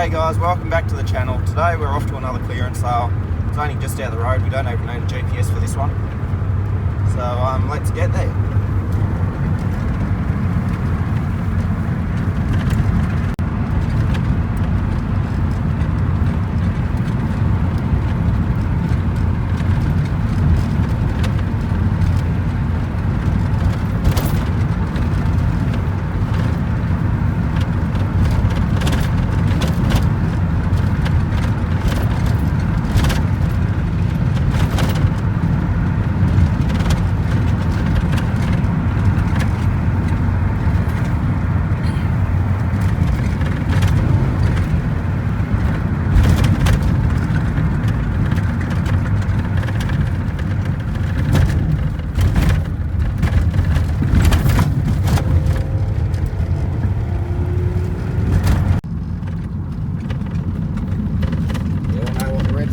G'day guys, welcome back to the channel. Today we're off to another clearance sale. It's only just down the road, we don't even need a GPS for this one. So let's get there.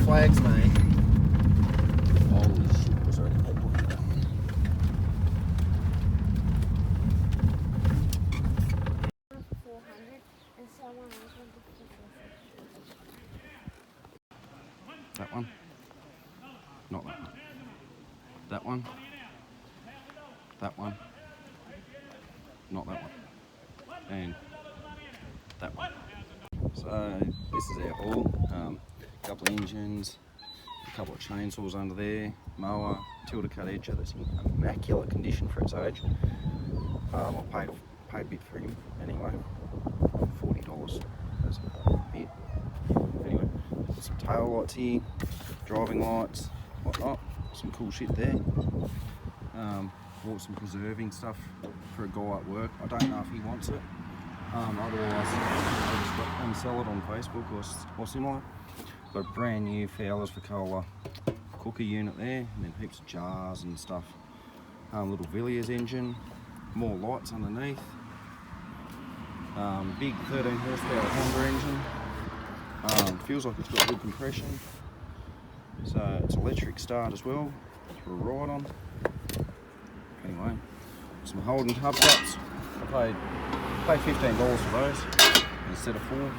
Flags, mate. Holy shit, there's already people here. That one? Not that one. That one? That one? Not that one. And that one. So this is our haul. Couple of engines, a couple of chainsaws under there, mower, tilter cut edger that's in immaculate condition for its age. I paid a bit for him anyway, $40 as a bit. Anyway, some tail lights here, driving lights, whatnot, some cool shit there. Bought some preserving stuff for a guy at work. I don't know if he wants it. Otherwise, I'll just let them sell it on Facebook or similar. Got a brand new Fowlers for Cola cooker unit there, and then heaps of jars and stuff. Little Villiers engine, more lights underneath. Big 13 horsepower Honda engine. Feels like it's got good compression. So it's electric start as well for a ride on. Anyway, some Holden hubcaps. I paid $15 for those instead of $4.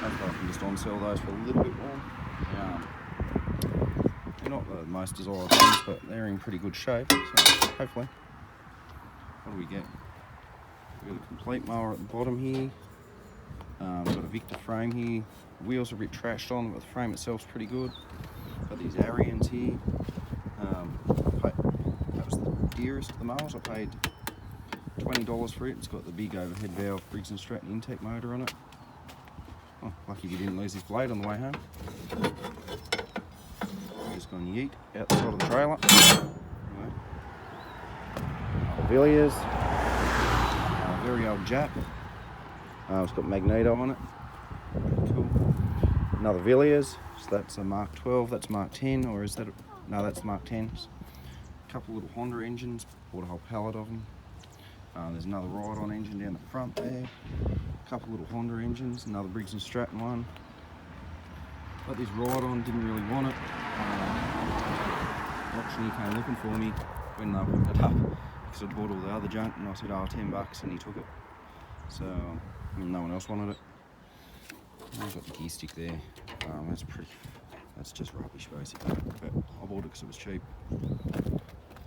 Hopefully I can just on-sell those for a little bit more. They're not the most desired ones, but they're in pretty good shape, so hopefully. What do we get? We've got a complete mower at the bottom here. Got a Victa frame here. Wheels are a bit trashed on, but the frame itself's pretty good. Got these Arians here. That was the dearest of the mowers. I paid $20 for it. It's got the big overhead valve Briggs & Stratton intake motor on it. Oh, lucky he didn't lose his blade on the way home. Just gone yeet out the side of the trailer. Anyway. Villiers, very old Jap. It's got magneto on it. Cool. Another Villiers. So that's a Mark 12. That's Mark 10, or is that? No, that's Mark 10. A couple little Honda engines. Bought a whole pallet of them. There's another ride-on engine down the front there. A couple little Honda engines, another Briggs & Stratton one. Got this ride-on, didn't really want it. Auctioneer came looking for me when they picked it up because I'd bought all the other junk, and I said, oh, $10, and he took it. So no one else wanted it. I've got the gear stick there. That's just rubbish basically, but I bought it because it was cheap.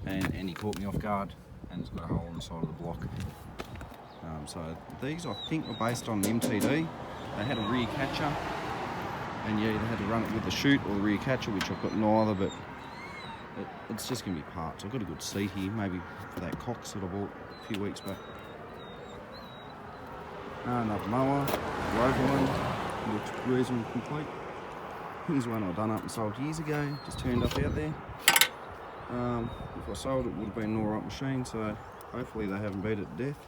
And he caught me off guard, and it's got a hole in the side of the block. So these I think were based on MTD. They had a rear catcher, and yeah, they had to run it with the chute or the rear catcher, which I've got neither, but it's just going to be parts. I've got a good seat here, maybe for that Cox that I bought a few weeks back. Another mower, Rover one, looks reasonably complete. Here's one I done up and sold years ago, just turned up out there. If I sold it, would have been an alright machine, so hopefully they haven't beat it to death.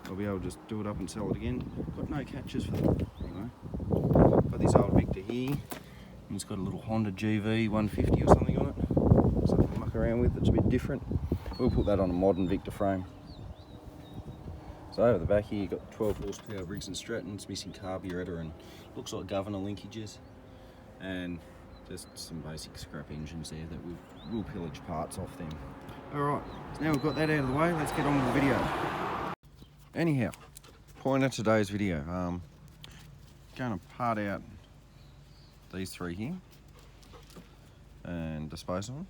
I'll be able to just do it up and sell it again. Got no catches for them. Anyway, got this old Victa here. And it's got a little Honda GV 150 or something on it. Something to muck around with that's a bit different. We'll put that on a modern Victa frame. So over the back here, you've got 12 horsepower Briggs & Stratton. It's missing carburetor and looks like governor linkages. And just some basic scrap engines there that we'll pillage parts off them. Alright, so now we've got that out of the way, let's get on with the video. Anyhow, point of today's video. going to part out these three here and dispose of them.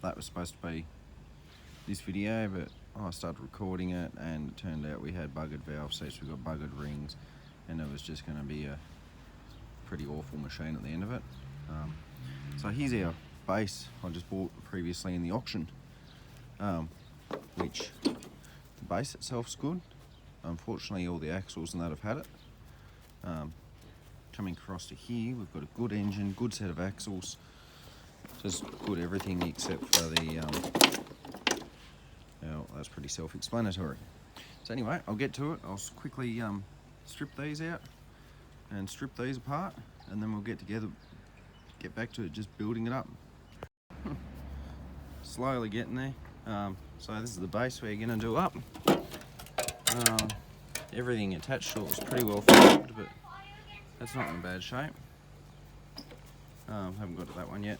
That was supposed to be this video, but I started recording it and it turned out we had buggered valve seats, we got buggered rings, and it was just going to be a pretty awful machine at the end of it. So here's our base I just bought previously in the auction, which the base itself's good. Unfortunately all the axles and that have had it. Coming across to here, we've got a good engine, good set of axles, just good everything except for the well, that's pretty self-explanatory. So anyway, I'll get to it. I'll quickly strip these out and strip these apart, and then we'll get back to it, just building it up. Slowly getting there. So this is the base we're going to do up. Everything attached to it was pretty well formed, but that's not in bad shape. Haven't got to that one yet.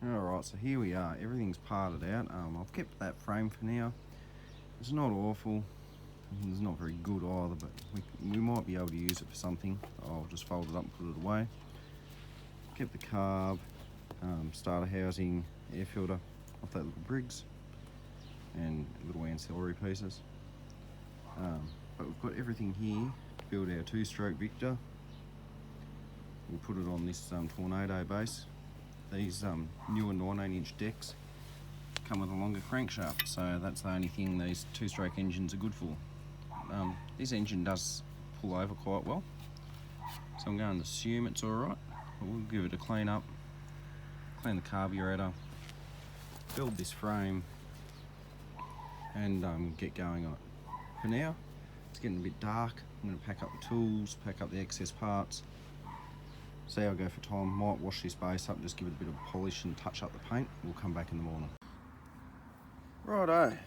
Alright, so here we are. Everything's parted out. I've kept that frame for now. It's not awful. It's not very good either, but we might be able to use it for something. I'll just fold it up and put it away. Kept the carb, starter housing, air filter off that little Briggs, and little ancillary pieces. But we've got everything here to build our 2-stroke Victa. We'll put it on this Tornado base. These newer 19-inch decks come with a longer crankshaft, so that's the only thing these 2-stroke engines are good for. This engine does pull over quite well, so I'm going to assume it's alright. We'll give it a clean up, clean the carburetor, build this frame, and get going on it. For now, it's getting a bit dark. I'm going to pack up the tools, pack up the excess parts, see how I go for time. Might wash this base up, just give it a bit of polish and touch up the paint. We'll come back in the morning. Righto,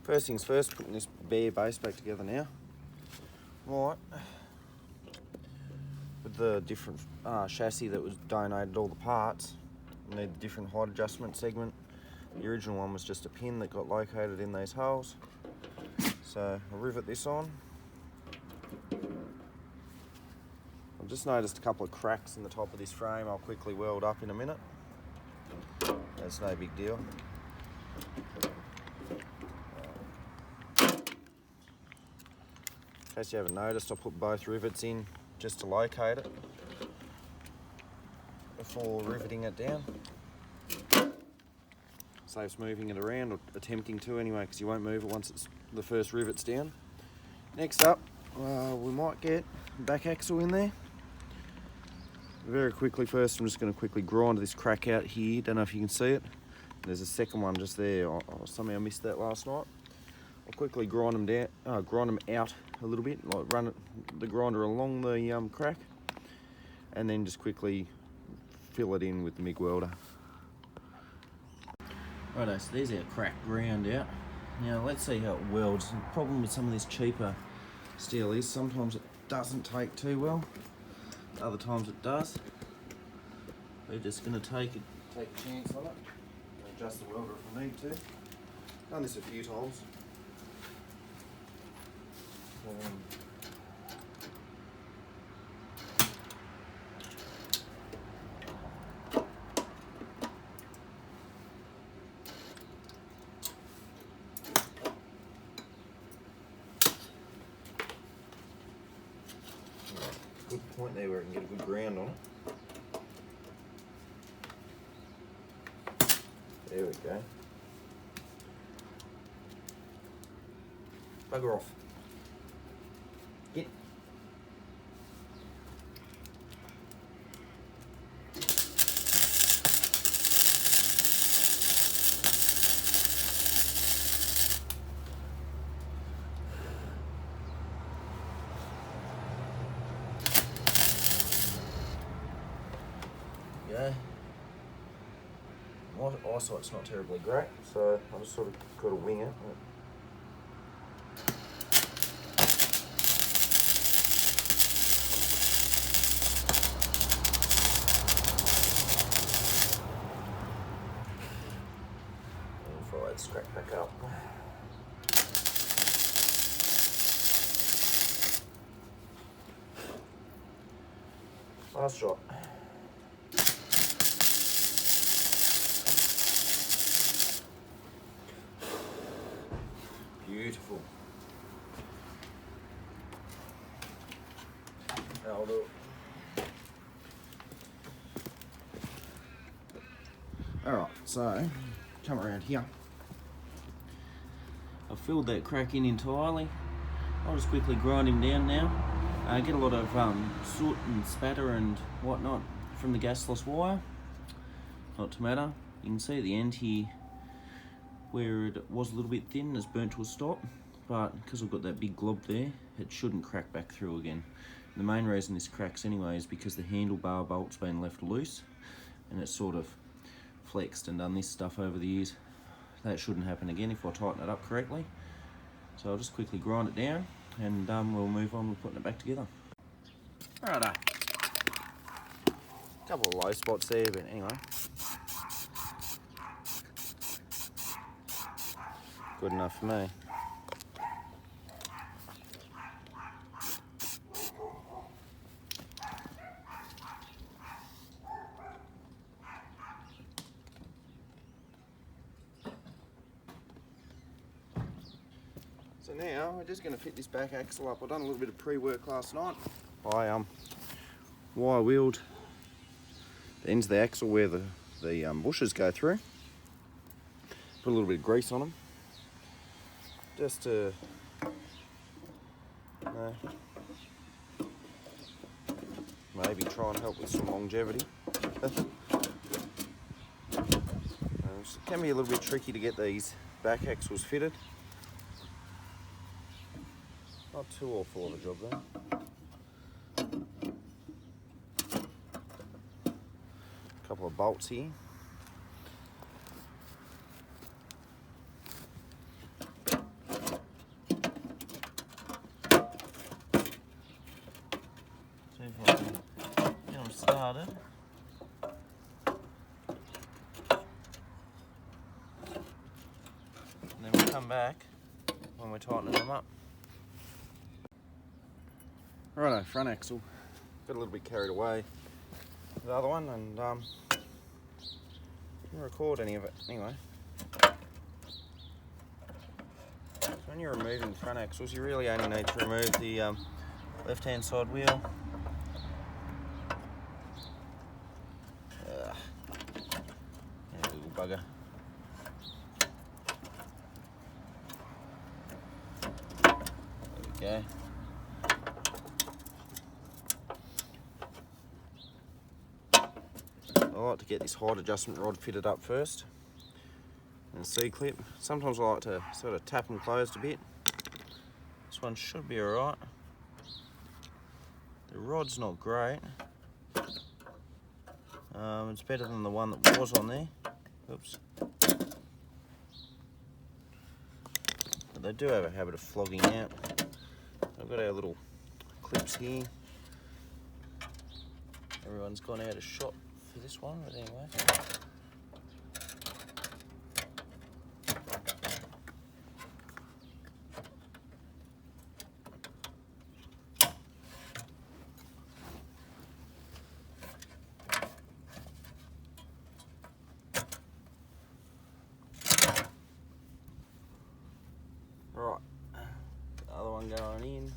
first things first, putting this bare base back together now. Right, with the different chassis that was donated, all the parts, we need the different height adjustment segment. The original one was just a pin that got located in these holes. So I'll rivet this on. I've just noticed a couple of cracks in the top of this frame. I'll quickly weld up in a minute. That's no big deal. In case you haven't noticed, I put both rivets in just to locate it before riveting it down. Saves moving it around, or attempting to anyway, because you won't move it once the first rivet's down. Next up, we might get back axle in there. Very quickly first, I'm just going to quickly grind this crack out here. Don't know if you can see it. There's a second one just there. I somehow missed that last night. I'll quickly grind them down, grind them out a little bit, like run the grinder along the crack, and then just quickly fill it in with the MIG welder. Righto, so there's our crack ground out. Now let's see how it welds. The problem with some of this cheaper steel is sometimes it doesn't take too well, other times it does. We're just going to take a chance on it, adjust the welder if we need to. Done this a few times. Good point there where we can get a good ground on it. There we go. Bugger off. Get. Yeah. My eyesight's not terribly great, so I just sort of got to wing it. And fire that scrape back up. Last shot. Beautiful. That'll do it. Alright, so come around here. I've filled that crack in entirely. I'll just quickly grind him down now. Get a lot of soot and spatter and whatnot from the gasless wire. Not to matter. You can see at the end here where it was a little bit thin, it's burnt to a stop, but because I've got that big glob there, it shouldn't crack back through again. The main reason this cracks anyway is because the handlebar bolt's been left loose and it's sort of flexed and done this stuff over the years. That shouldn't happen again if I tighten it up correctly. So I'll just quickly grind it down and we'll move on with putting it back together. Righto. Couple of low spots there, but anyway. Good enough for me. So now we're just going to fit this back axle up. I've done a little bit of pre-work last night. I wire wheeled the ends of the axle where the bushes go through. Put a little bit of grease on them, just to maybe try and help with some longevity. It can be a little bit tricky to get these back axles fitted. Not too awful of a job though. Couple of bolts here. See if I can get them started. And then we'll come back when we're tightening them up. Righto, front axle. Got a little bit carried away with the other one and didn't record any of it anyway. So when you're removing the front axles, you really only need to remove the left-hand side wheel. Yeah, little bugger. There we go. I like to get this height adjustment rod fitted up first, and a C-clip. Sometimes I like to sort of tap them closed a bit. This one should be alright. The rod's not great. It's better than the one that was on there. Oops. But they do have a habit of flogging out. I've got our little clips here. Everyone's gone out of shot for this one, but anyway. Right, the other one going in.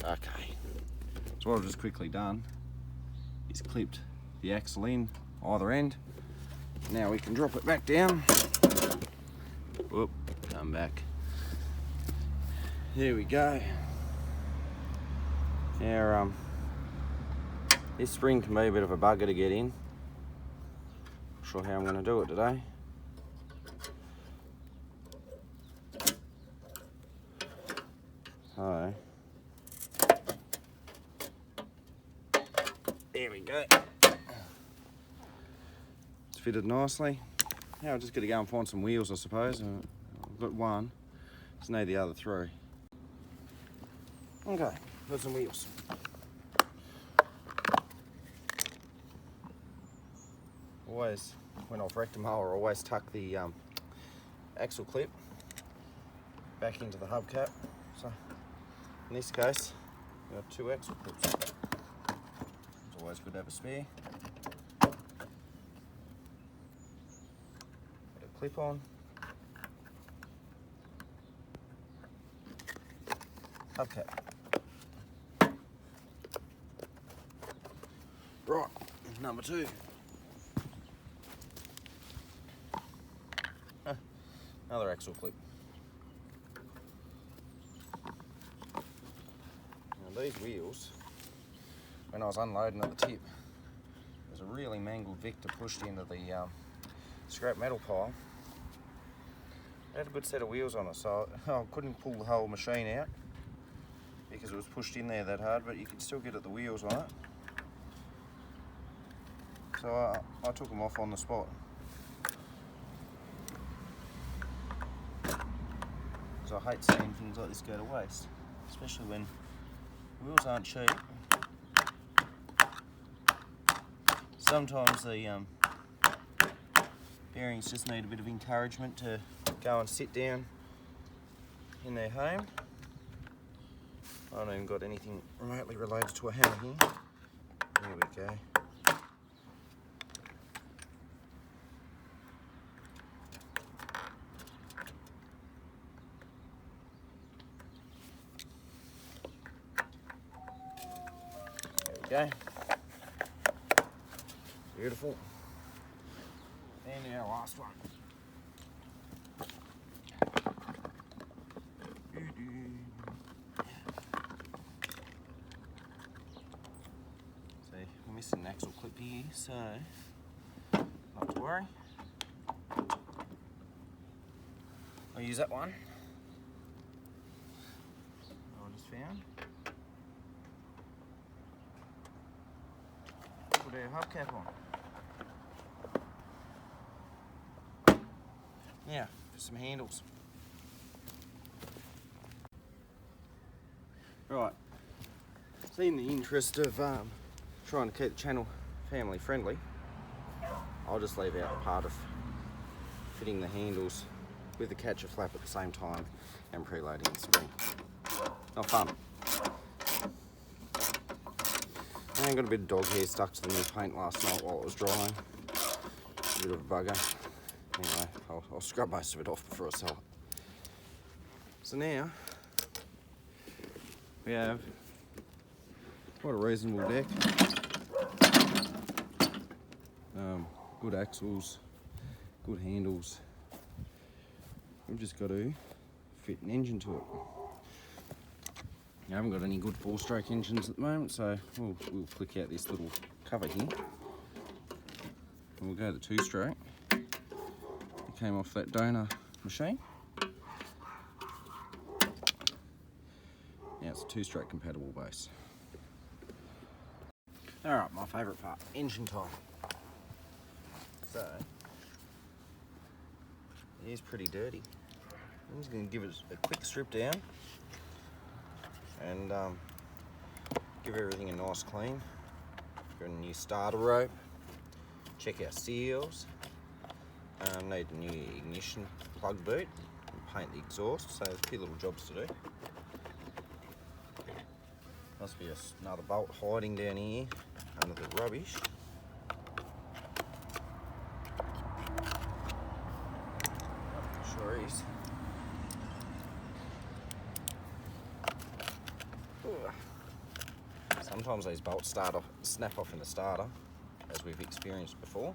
Okay, so what I've just quickly done is clipped the axle in either end. Now we can drop it back down. Whoop, come back. There we go. Now, this spring can be a bit of a bugger to get in. Not sure how I'm going to do it today. So, there we go. It's fitted nicely. Now I've just got to go and find some wheels, I suppose. I've got one, just need the other three. Okay, got some wheels. Always, when I've wrecked a mower, I always tuck the axle clip back into the hubcap. So In this case, we've got 2 axle clips. It's always good to have a spare. Put a clip on. Hubcap. Right, number 2. Another axle clip. Now these wheels, when I was unloading at the tip, there's a really mangled victa pushed into the scrap metal pile. It had a good set of wheels on it, so I couldn't pull the whole machine out because it was pushed in there that hard, but you could still get at the wheels on it. So I took them off on the spot. Because I hate seeing things like this go to waste, especially when wheels aren't cheap. Sometimes the bearings just need a bit of encouragement to go and sit down in their home. I haven't even got anything remotely related to a hammer here. There we go. Okay, beautiful. And our last one. See, we're missing an axle clip here, so not to worry. I'll use that one I just found. Put our hubcap on. Now, for some handles. Right, so in the interest of trying to keep the channel family friendly, I'll just leave out the part of fitting the handles with the catcher flap at the same time and preloading the spring. Not fun. I got a bit of dog hair stuck to the new paint last night while it was drying. A bit of a bugger. Anyway, I'll scrub most of it off before I sell it. So now, we have quite a reasonable deck. Good axles, good handles. We've just got to fit an engine to it. I haven't got any good 4-stroke engines at the moment, so we'll flick out this little cover here. And we'll go the 2-stroke. It came off that donor machine. Now it's a 2-stroke compatible base. Alright, my favourite part, engine time. So, it is pretty dirty. I'm just going to give it a quick strip down and give everything a nice clean. Got a new starter rope, check our seals, need a new ignition plug boot, and paint the exhaust, so there's a few little jobs to do. Must be another bolt hiding down here under the rubbish. Sure is. Sometimes these bolts snap off in the starter, as we've experienced before.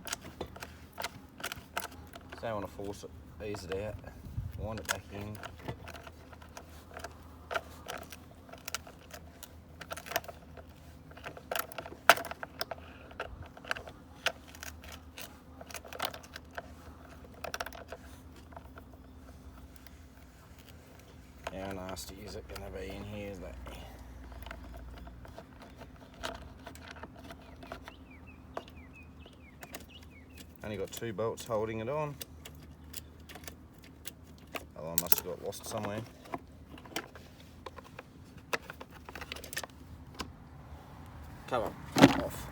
So I want to force it, ease it out, wind it back in. How nasty is it going to be in here? Is that? Only got 2 bolts holding it on. Oh, I must have got lost somewhere. Cover off.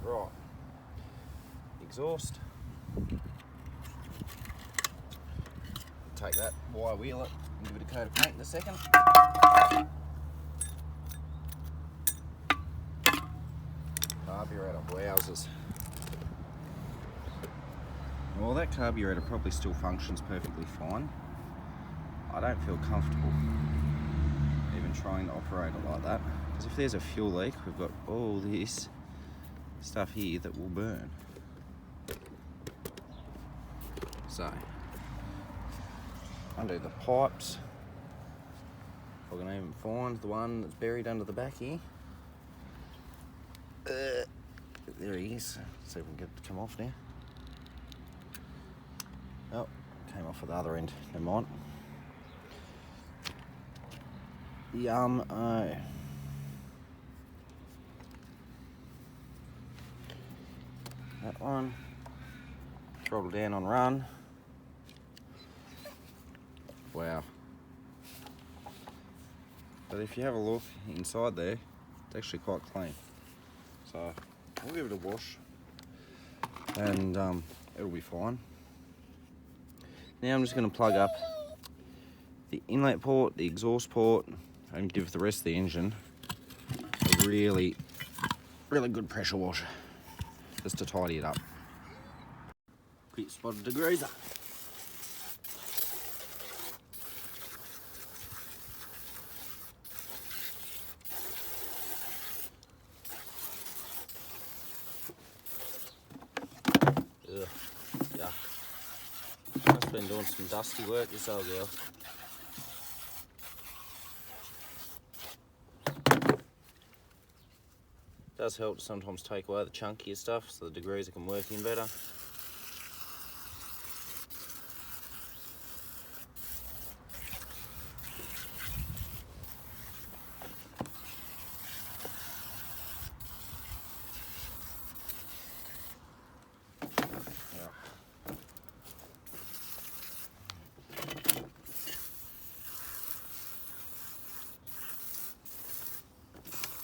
Right. Exhaust. Take that, wire wheel it, Give it a coat of paint in a second. Carburetor, wowzers. Well, that carburetor probably still functions perfectly fine. I don't feel comfortable even trying to operate it like that, because if there's a fuel leak, we've got all this stuff here that will burn. So, undo the pipes. If I can even find the one that's buried under the back here. There he is. See if we can get it to come off now. Oh, came off at the other end. Never mind. Oh. That one. Throttle down on run. Wow. But if you have a look inside there, it's actually quite clean. So we'll give it a wash and it'll be fine. Now I'm just going to plug up the inlet port, the exhaust port, and give the rest of the engine a really good pressure wash just to tidy it up. Quick spot of degreaser. Ugh, yuck. I've been doing some dusty work, this old girl. Does help to sometimes take away the chunkier stuff so the degreaser can work in better.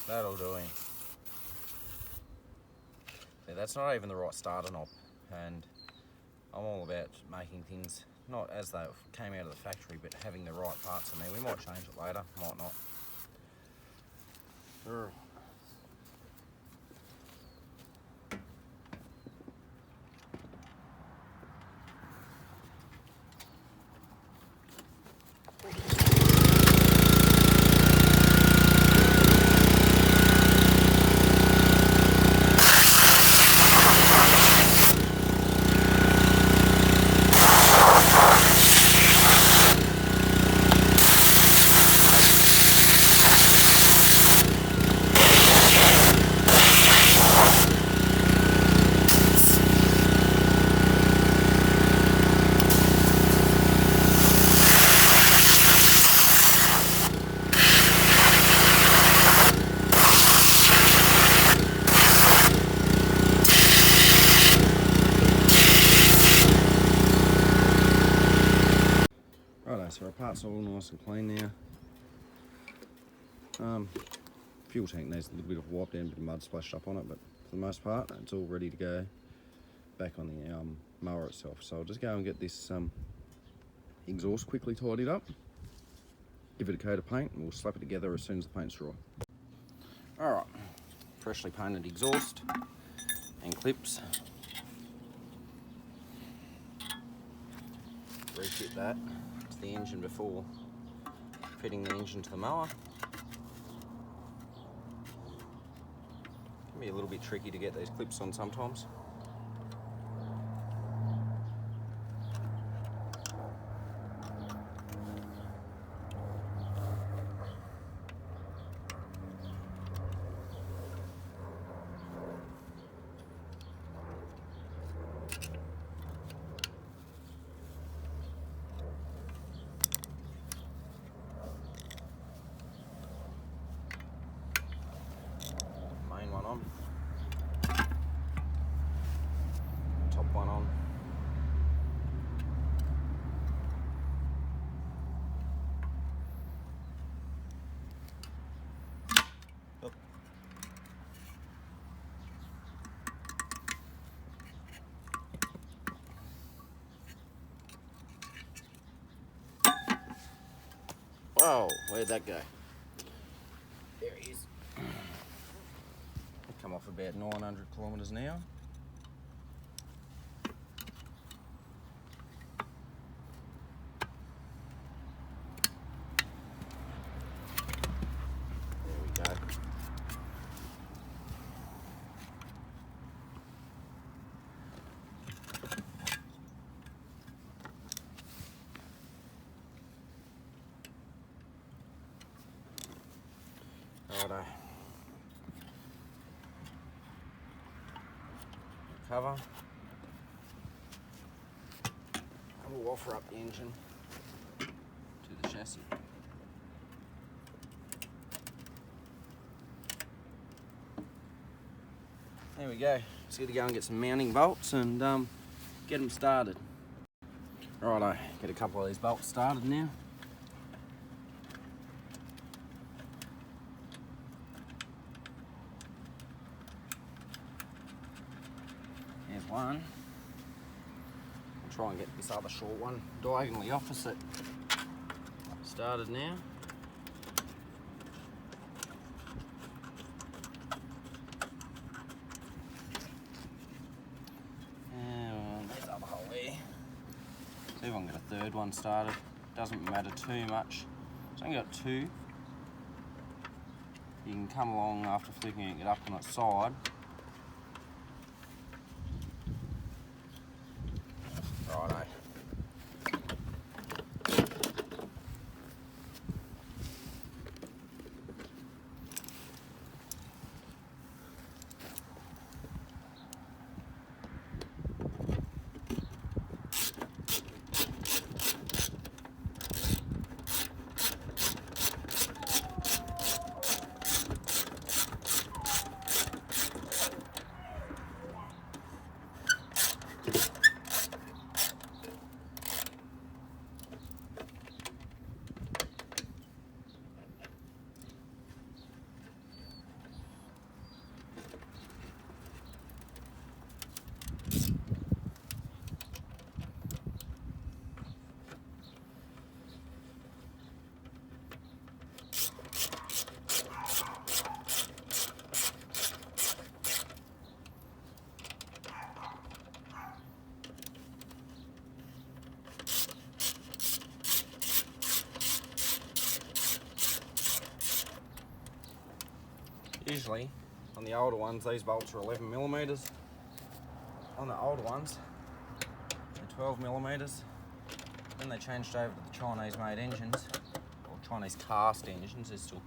That'll do him. Yeah, that's not even the right starter knob, and I'm all about making things not as they came out of the factory, but having the right parts in there. We might change it later, might not. So our parts are all nice and clean now. Fuel tank needs a little bit of wipe down, a bit of mud splashed up on it, but for the most part it's all ready to go back on the mower itself. So I'll just go and get this exhaust quickly tidied up, give it a coat of paint, and we'll slap it together as soon as the paint's dry. Alright, freshly painted exhaust and clips. Refit that to the engine before fitting the engine to the mower. Can be a little bit tricky to get these clips on sometimes. Main one on. Top one on. Up. Whoa, where'd that go? There he is. Come off about 900 kilometres an hour. There we go. Righto. Cover. And we'll offer up the engine to the chassis. There we go. Just got to go and get some mounting bolts and get them started. Righto, get a couple of these bolts started now. There's one. I'll try and get this other short one diagonally opposite started now. And there's the other hole there. See if I can get a third one started. Doesn't matter too much. So I've got two. You can come along after flicking it, get up on its side. Righto. Usually, on the older ones, these bolts are 11mm. On the older ones, they're 12mm. Then they changed over to the Chinese-made engines, or Chinese cast engines. They're still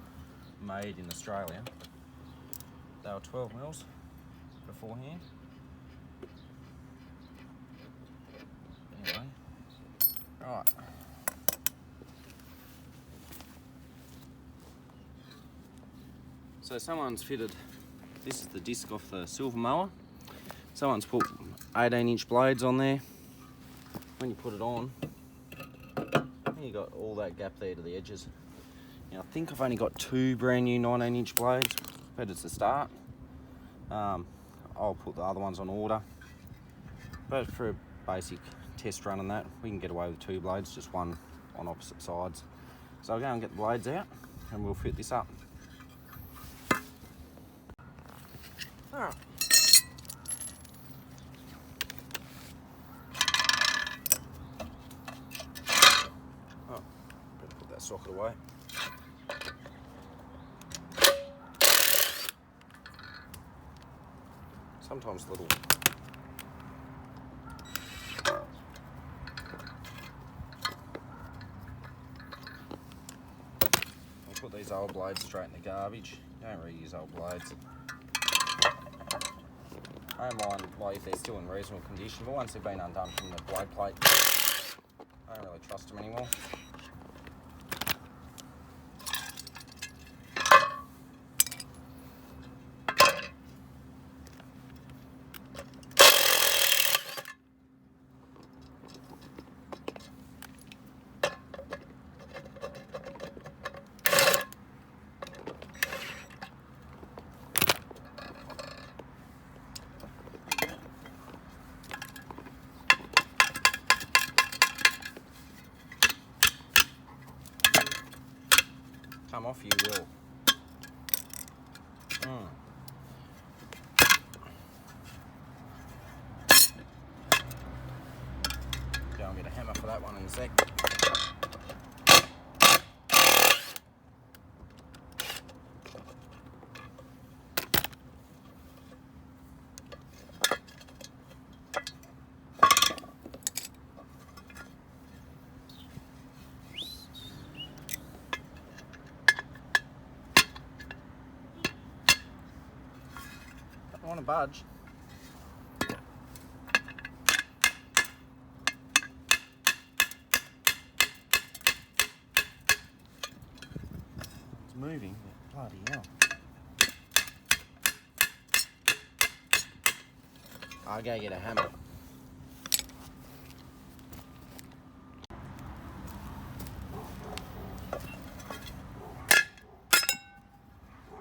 made in Australia. They were 12mm beforehand. Anyway, right. So someone's fitted, this is the disc off the silver mower. Someone's put 18-inch blades on there. When you put it on, you got all that gap there to the edges. Now I think I've only got two brand new 19-inch blades, but it's a start. I'll put the other ones on order. But for a basic test run on that, we can get away with two blades, just one on opposite sides. So I'll go and get the blades out and we'll fit this up. Alright. Oh, better put that socket away. Sometimes little I'll put these old blades straight in the garbage. Don't reuse old blades. I don't mind like if they're still in reasonable condition, but once they've been undone from the blade plate, I don't really trust them anymore. come off, you will. Go and get a hammer for that one in a sec. I want to budge. It's moving, but bloody hell. I'll go get a hammer.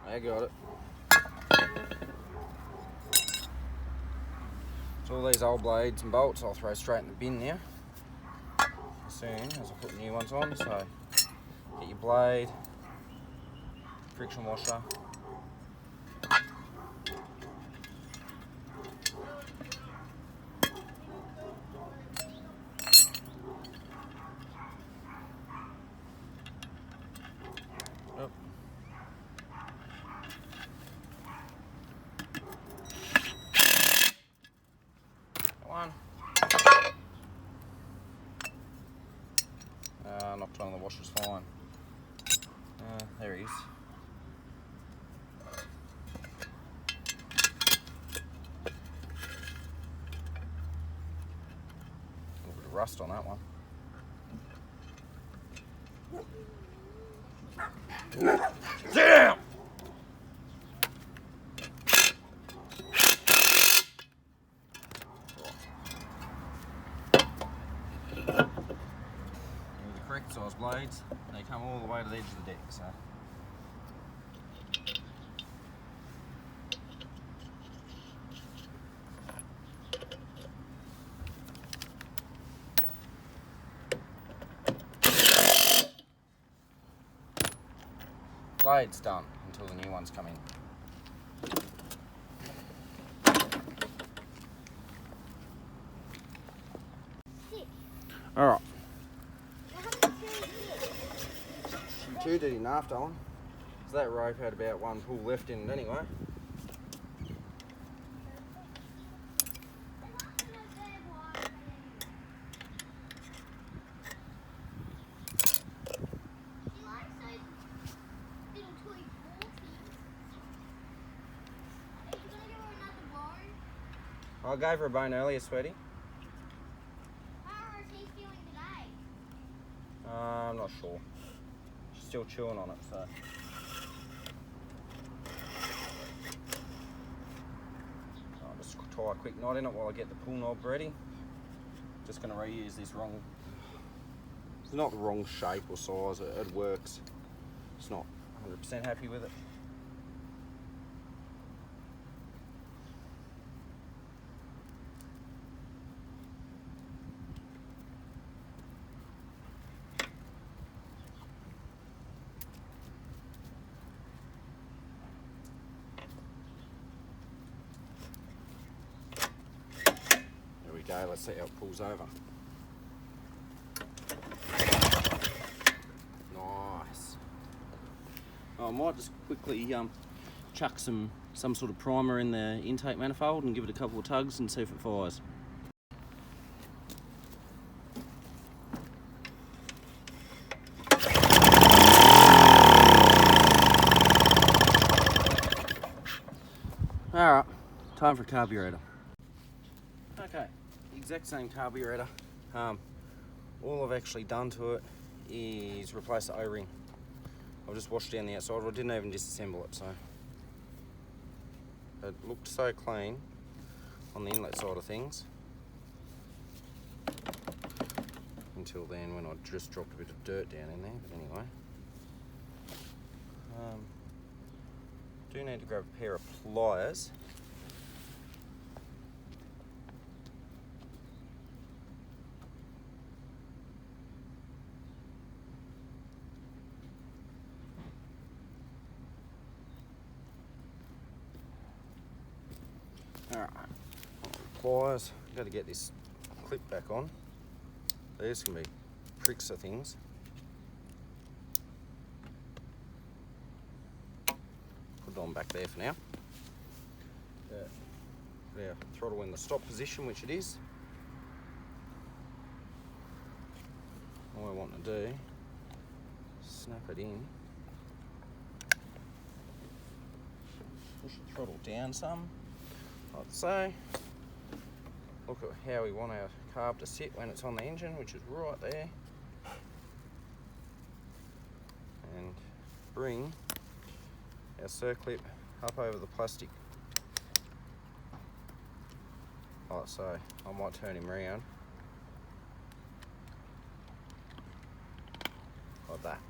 I got it. So all these old blades and bolts I'll throw straight in the bin now as soon as I put new ones on. So get your blade, friction washer, one. Knocked on the washer's fine. There he is. A little bit of rust on that one. Damn! Correct size blades, they come all the way to the edge of the deck, so. Blade's done until the new ones come in. Alright. Too did enough, Dylan. So that rope had about one pull left in it anyway. I gave her a bone earlier, sweetie. How is he feeling today? I'm not sure. She's still chewing on it, so. I'll just tie a quick knot in it while I get the pull knob ready. Just going to reuse this wrong. It's not the wrong shape or size. It works. It's not 100% happy with it. Go, let's see how it pulls over. Nice. I might just quickly chuck some sort of primer in the intake manifold and give it a couple of tugs and see if it fires. Alright, time for a carburetor. Okay. Exact same carburetor. All I've actually done to it is replace the O-ring. I've just washed down the outside. I didn't even disassemble it, so it looked so clean on the inlet side of things until then, when I just dropped a bit of dirt down in there. But anyway, do need to grab a pair of pliers. pliers. Got to get this clip back on. These can be pricks of things. Put it on back there for now. Yeah, throttle in the stop position, which it is. All I want to do, snap it in. Push the throttle down some, like so. Look at how we want our carb to sit when it's on the engine, which is right there. And bring our circlip up over the plastic. Like so. I might turn him around. Like that.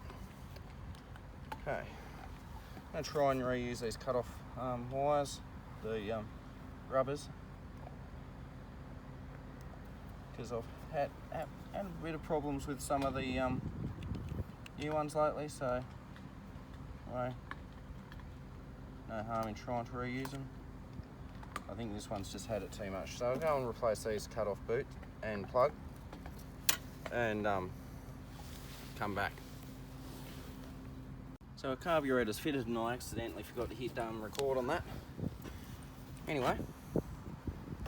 Okay. I'm going to try and reuse these cut-off wires, the rubbers, because I've had a bit of problems with some of the new ones lately, so no harm in trying to reuse them. I think this one's just had it too much, so I'll go and replace these cut-off boot and plug, and come back. So a carburetor's fitted and I accidentally forgot to hit record on that. Anyway,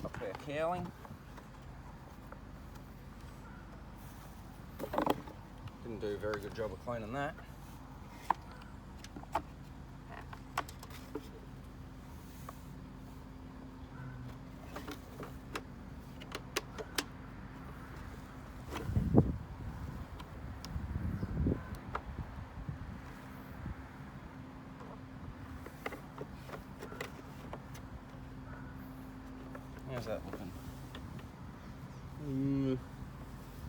up our cowling. Didn't do a very good job of cleaning that. How's that looking?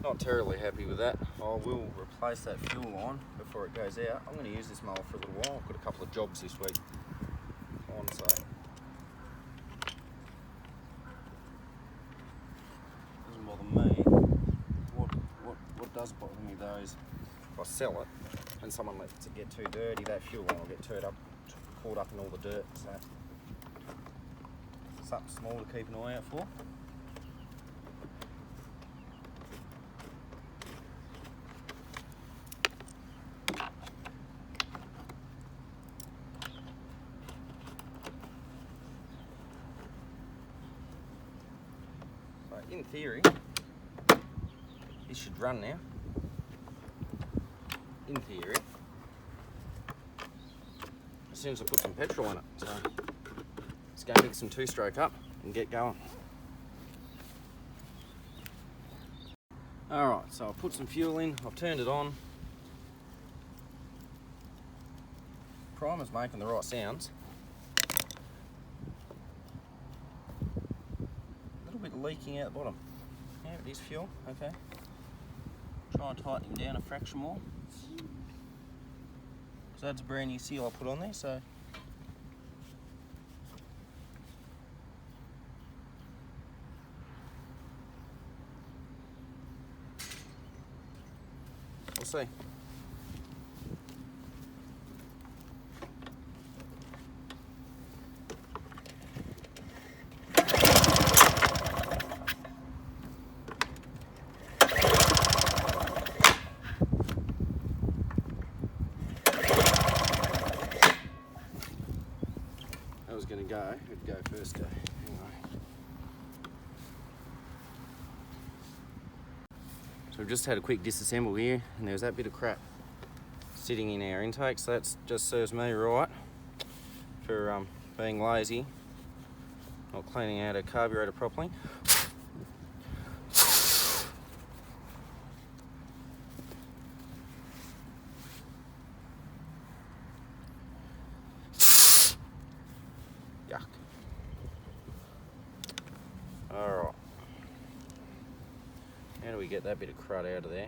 Not terribly happy with that. I will replace that fuel line before it goes out. I'm going to use this mower for a little while. I've got a couple of jobs this week on, so doesn't bother me. What does bother me though is if I sell it and someone lets it get too dirty, that fuel line will get caught up in all the dirt. So something small to keep an eye out for. So in theory, this should run now. In theory. As soon as I put some petrol in it. So let's go mix some two-stroke up and get going. Alright, so I've put some fuel in, I've turned it on. Primer's making the right sounds. A little bit leaking out the bottom. Yeah, it is fuel, okay. Try and tighten him down a fraction more. So that's a brand new seal I put on there, so we'll see. That was going to go. Who'd go first? Anyway. So we've just had a quick disassemble here, and there was that bit of crap sitting in our intake, so that just serves me right for being lazy, not cleaning out a carburetor properly. Yuck. Alright. How do we get that bit of crud out of there?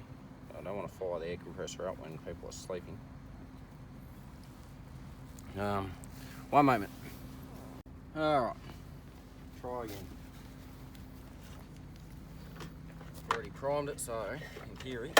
I don't want to fire the air compressor up when people are sleeping. One moment. Alright. Try again. I've already primed it, so in theory.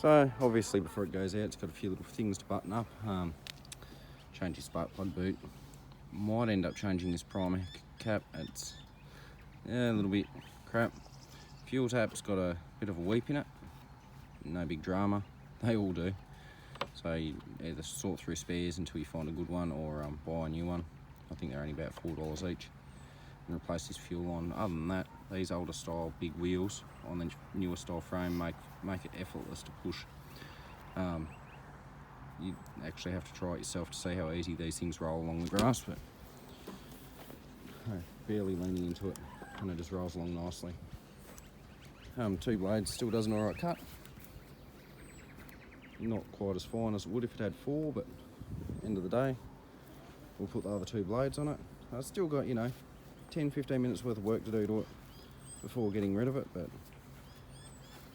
So obviously before it goes out, it's got a few little things to button up. Change your spark plug boot. Might end up changing this primer cap. It's a little bit crap. Fuel tap's got a bit of a weep in it. No big drama. They all do. So you either sort through spares until you find a good one, or buy a new one. I think they're only about $4 each. And replace this fuel on. Other than that, these older style big wheels on the newer style frame make it effortless to push. You actually have to try it yourself to see how easy these things roll along the grass, but barely leaning into it, and it just rolls along nicely. 2 blades still does an alright cut. Not quite as fine as it would if it had 4, but end of the day, we'll put the other 2 blades on it. I've still got, 10-15 minutes worth of work to do to it before getting rid of it, but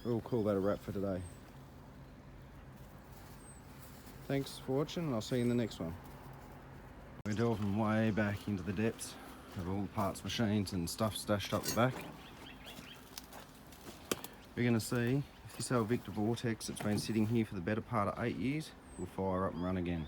we'll call that a wrap for today. Thanks for watching, and I'll see you in the next one. We're delving way back into the depths of all the parts, machines and stuff stashed up the back. We're going to see if this old Victa Vortex that's been sitting here for the better part of 8 years will fire up and run again.